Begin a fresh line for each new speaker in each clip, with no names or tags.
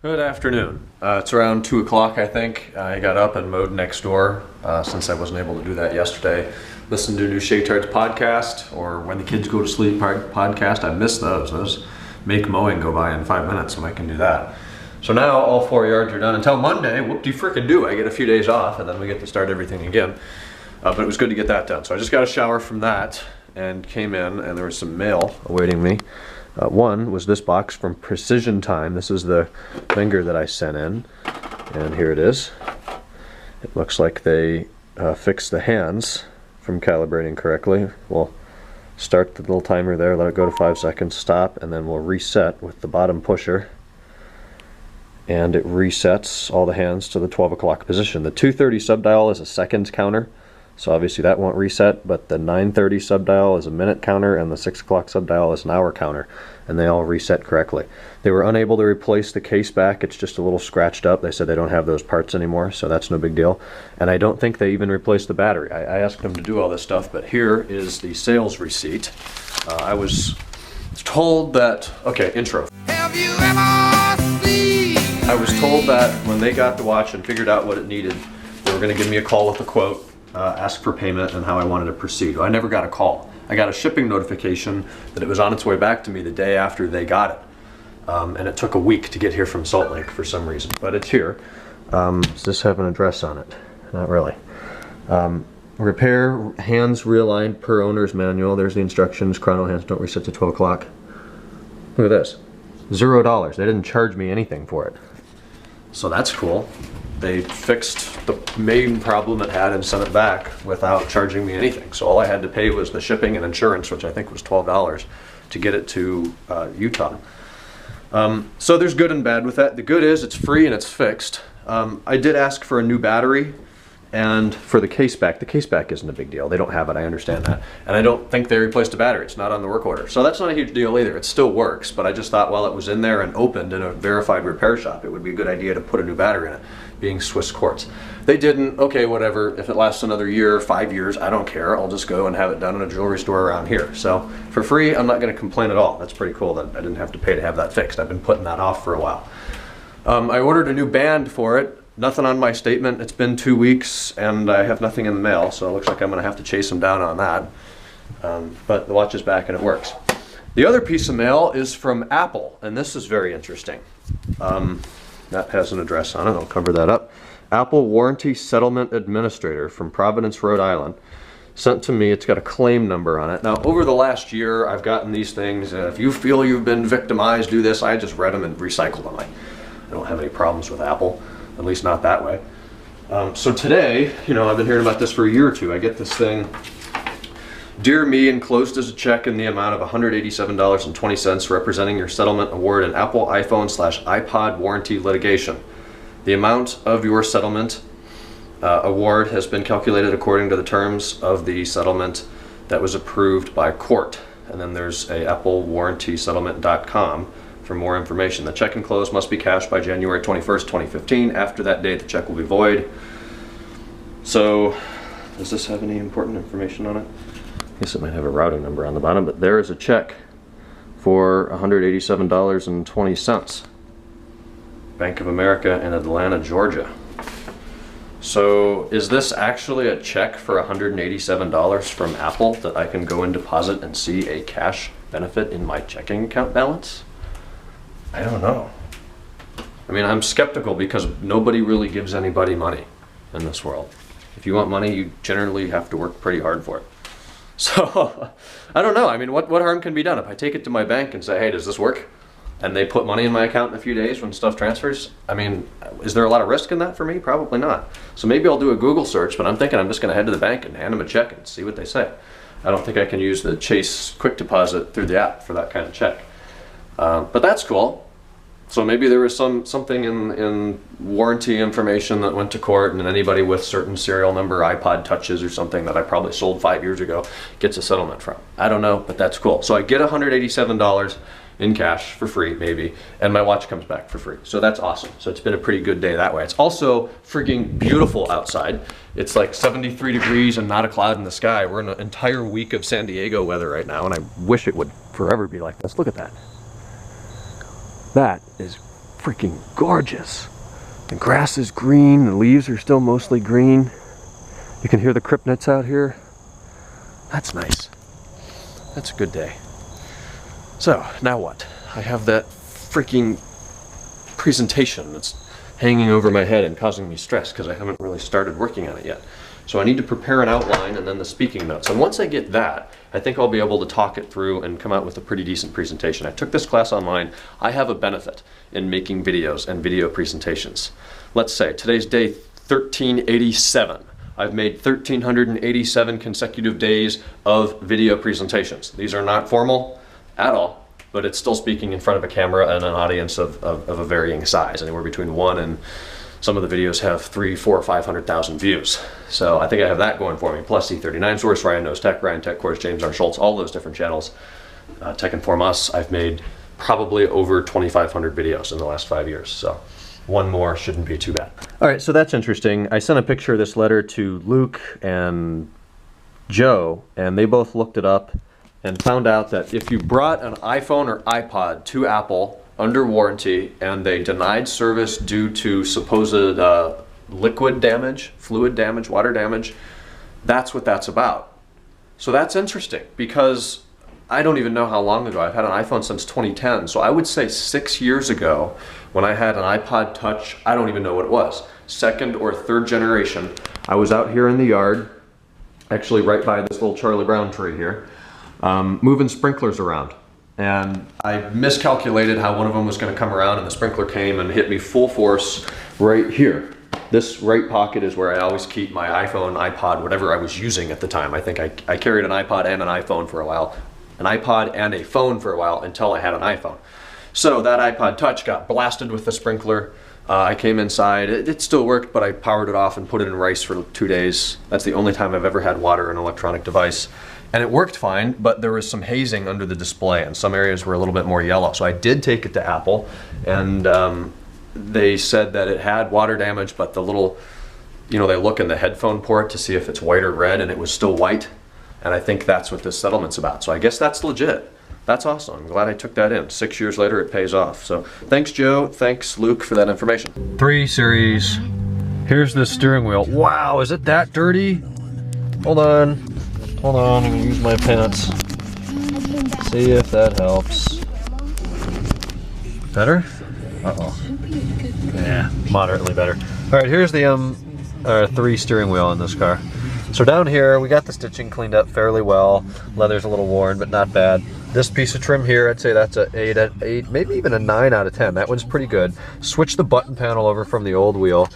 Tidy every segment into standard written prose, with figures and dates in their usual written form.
Good afternoon. It's around 2 o'clock, I think. I got up and mowed next door since I wasn't able to do that yesterday. Listened to a new Shaytards podcast or When the Kids Go to Sleep podcast. I miss those. Those make mowing go by in 5 minutes, and I can do that. So now all 4 yards are done until Monday. Whoop-de-frickin-do. I get a few days off, and then we get to start everything again. But it was good to get that done. So I just got a shower from that and came in, and there was some mail awaiting me. One was this box from Precision Time. This is the finger that I sent in, and here it is. It looks like they fixed the hands from calibrating correctly. We'll start the little timer there, let it go to 5 seconds, stop, and then we'll reset with the bottom pusher. And it resets all the hands to the 12 o'clock position. The 2:30 subdial is a seconds counter, so obviously that won't reset, but the 9:30 subdial is a minute counter and the 6 o'clock subdial is an hour counter, and they all reset correctly. They were unable to replace the case back. It's just a little scratched up. They said they don't have those parts anymore, so that's no big deal. And I don't think they even replaced the battery. I asked them to do all this stuff, but here is the sales receipt. I was told that, okay, intro. Have you ever seen? I was told that when they got the watch and figured out what it needed, they were going to give me a call with a quote, ask for payment, and how I wanted to proceed. Well, I never got a call. I got a shipping notification that it was on its way back to me the day after they got it. And it took a week to get here from Salt Lake for some reason, but it's here. Does this have an address on it? Not really. Repair hands realigned per owner's manual. There's the instructions. Chrono hands don't reset to 12 o'clock. Look at this. $0. They didn't charge me anything for it. So that's cool. They fixed the main problem it had and sent it back without charging me anything. So all I had to pay was the shipping and insurance, which I think was $12 to get it to Utah. So there's good and bad with that. The good is it's free and it's fixed. I did ask for a new battery and for the case back. The case back isn't a big deal. They don't have it, I understand that. And I don't think they replaced the battery. It's not on the work order. So that's not a huge deal either. It still works, but I just thought while it was in there and opened in a verified repair shop, it would be a good idea to put a new battery in it, being Swiss quartz. They didn't, okay, whatever. If it lasts another year, 5 years, I don't care. I'll just go and have it done in a jewelry store around here. So for free, I'm not gonna complain at all. That's pretty cool that I didn't have to pay to have that fixed. I've been putting that off for a while. I ordered a new band for it. Nothing on my statement. It's been 2 weeks and I have nothing in the mail, so it looks like I'm gonna have to chase them down on that. But the watch is back and it works. The other piece of mail is from Apple, and this is very interesting. That has an address on it. I'll cover that up. Apple Warranty Settlement Administrator from Providence, Rhode Island. Sent to me. It's got a claim number on it. Now, over the last year, I've gotten these things. If you feel you've been victimized, do this. I just read them and recycled them. I don't have any problems with Apple, at least not that way. So today, you know, I've been hearing about this for a year or two. I get this thing. Dear me, enclosed is a check in the amount of $187.20 representing your settlement award in Apple iPhone/iPod warranty litigation. The amount of your settlement award has been calculated according to the terms of the settlement that was approved by court. And then there's a applewarrantysettlement.com for more information. The check enclosed must be cashed by January 21st, 2015. After that date, the check will be void. So, does this have any important information on it? I guess it might have a routing number on the bottom, but there is a check for $187.20. Bank of America in Atlanta, Georgia. So is this actually a check for $187 from Apple that I can go and deposit and see a cash benefit in my checking account balance? I don't know. I mean, I'm skeptical because nobody really gives anybody money in this world. If you want money, you generally have to work pretty hard for it. So, I don't know. I mean, what harm can be done? If I take it to my bank and say, hey, does this work? And they put money in my account in a few days when stuff transfers, I mean, is there a lot of risk in that for me? Probably not. So maybe I'll do a Google search, but I'm thinking I'm just going to head to the bank and hand them a check and see what they say. I don't think I can use the Chase Quick Deposit through the app for that kind of check. But that's cool. So maybe there was something in warranty information that went to court, and anybody with certain serial number iPod touches or something that I probably sold 5 years ago gets a settlement from. I don't know, but that's cool. So I get $187 in cash for free, maybe, and my watch comes back for free. So that's awesome. So it's been a pretty good day that way. It's also freaking beautiful outside. It's like 73 degrees and not a cloud in the sky. We're in an entire week of San Diego weather right now, and I wish it would forever be like this. Look at that. That is freaking gorgeous. The grass is green, the leaves are still mostly green. You can hear the crypnets out here. That's nice. That's a good day. So, now what? I have that freaking presentation that's hanging over my head and causing me stress because I haven't really started working on it yet. So I need to prepare an outline and then the speaking notes. And once I get that, I think I'll be able to talk it through and come out with a pretty decent presentation. I took this class online. I have a benefit in making videos and video presentations. Let's say today's day 1387. I've made 1,387 consecutive days of video presentations. These are not formal at all, but it's still speaking in front of a camera and an audience of a varying size, anywhere between 1 and some of the videos have 300,000, 400,000, or 500,000 views. So I think I have that going for me. Plus E39 Source, Ryan Knows Tech, Ryan Tech Course, James R. Schultz, all those different channels. Tech Inform Us, I've made probably over 2,500 videos in the last 5 years. So one more shouldn't be too bad. All right, so that's interesting. I sent a picture of this letter to Luke and Joe, and they both looked it up and found out that if you brought an iPhone or iPod to Apple under warranty and they denied service due to supposed liquid damage, fluid damage, water damage, that's what that's about. So that's interesting because I don't even know how long ago. I've had an iPhone since 2010, so I would say 6 years ago when I had an iPod Touch, I don't even know what it was, 2nd or 3rd generation. I was out here in the yard, actually right by this little Charlie Brown tree here, moving sprinklers around. And I miscalculated how one of them was going to come around and the sprinkler came and hit me full force right here. This right pocket is where I always keep my iPhone, iPod, whatever I was using at the time. I think I carried an iPod and an iPhone for a while, an iPod and a phone for a while until I had an iPhone. So that iPod Touch got blasted with the sprinkler. I came inside, it still worked, but I powered it off and put it in rice for 2 days. That's the only time I've ever had water in an electronic device. And it worked fine, but there was some hazing under the display and some areas were a little bit more yellow. So I did take it to Apple and they said that it had water damage, but the little, you know, they look in the headphone port to see if it's white or red and it was still white. And I think that's what this settlement's about. So I guess that's legit. That's awesome. I'm glad I took that in. 6 years later, it pays off. So thanks, Joe. Thanks, Luke, for that information. 3 Series. Here's the steering wheel. Wow, is it that dirty? Hold on. Hold on, I'm gonna use my pants. See if that helps. Better? Uh-oh. Yeah, moderately better. All right, here's the 3 steering wheel in this car. So down here, we got the stitching cleaned up fairly well. Leather's a little worn, but not bad. This piece of trim here, I'd say that's a 8, maybe even a 9 out of 10. That one's pretty good. Switch the button panel over from the old wheel.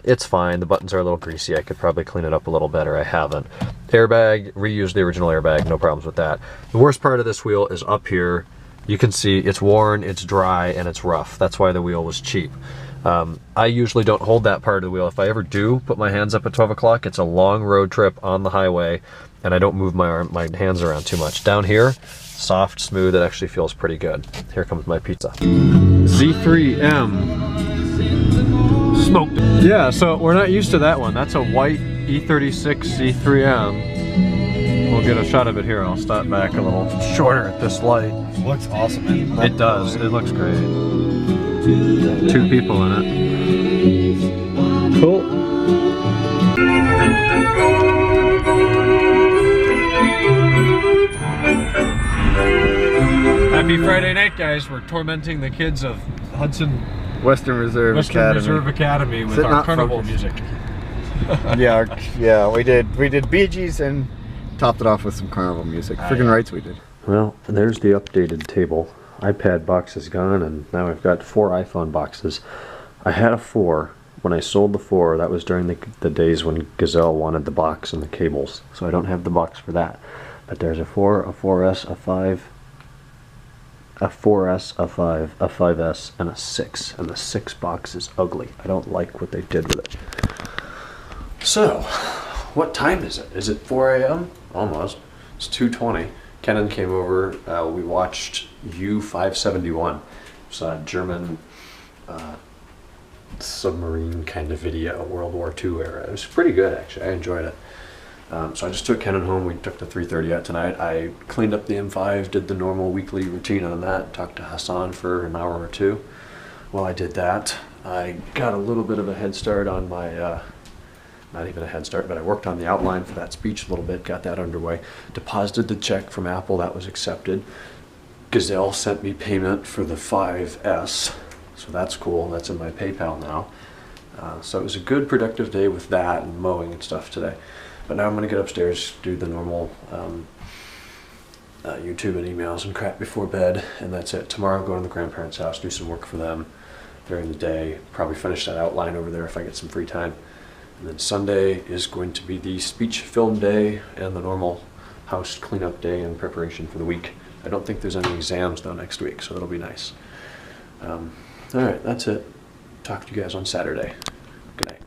It's fine. The buttons are a little greasy. I could probably clean it up a little better. I haven't. Airbag, reused the original airbag. No problems with that. The worst part of this wheel is up here. You can see it's worn, it's dry, and it's rough. That's why the wheel was cheap. I usually don't hold that part of the wheel. If I ever do put my hands up at 12 o'clock, it's a long road trip on the highway, and I don't move my hands around too much. Down here, soft, smooth, it actually feels pretty good. Here comes my pizza. Z3M. Smoked. Yeah, so we're not used to that one. That's a white E36 Z3M. We'll get a shot of it here. I'll stop back a little shorter at this light.
It looks awesome, man.
It does. It looks great. 2 people in it. Cool. Happy Friday night, guys. We're tormenting the kids of
Western Reserve
Academy with our carnival music.
yeah, we did Bee Gees and topped it off with some carnival music. Friggin' rights we did.
Well, there's the updated table. iPad box is gone, and now I've got 4 iPhone boxes. I had a 4. When I sold the 4, that was during the days when Gazelle wanted the box and the cables, so I don't have the box for that. But there's a 4, a 4S, a 5, a 4S, a 5, a 5S, and a 6. And the 6 box is ugly. I don't like what they did with it. So, what time is it? Is it 4 a.m.? Almost. It's 2:20. Kenan came over. We watched U-571. It's a German submarine kind of video, World War II era. It was pretty good, actually. I enjoyed it. So I just took Kenan home. We took the 330 out tonight. I cleaned up the M5, did the normal weekly routine on that, talked to Hassan for an hour or 2. while I did that. I got a little bit of a head start on my, not even a head start, but I worked on the outline for that speech a little bit, got that underway. Deposited the check from Apple, that was accepted. Gazelle sent me payment for the 5S, so that's cool. That's in my PayPal now. So it was a good productive day with that and mowing and stuff today. But now I'm gonna get upstairs, do the normal YouTube and emails and crap before bed, and that's it. Tomorrow I'll go to the grandparents' house, do some work for them during the day, probably finish that outline over there if I get some free time. And then Sunday is going to be the speech film day and the normal house cleanup day in preparation for the week. I don't think there's any exams though next week, so that'll be nice. All right, that's it. Talk to you guys on Saturday. Good night.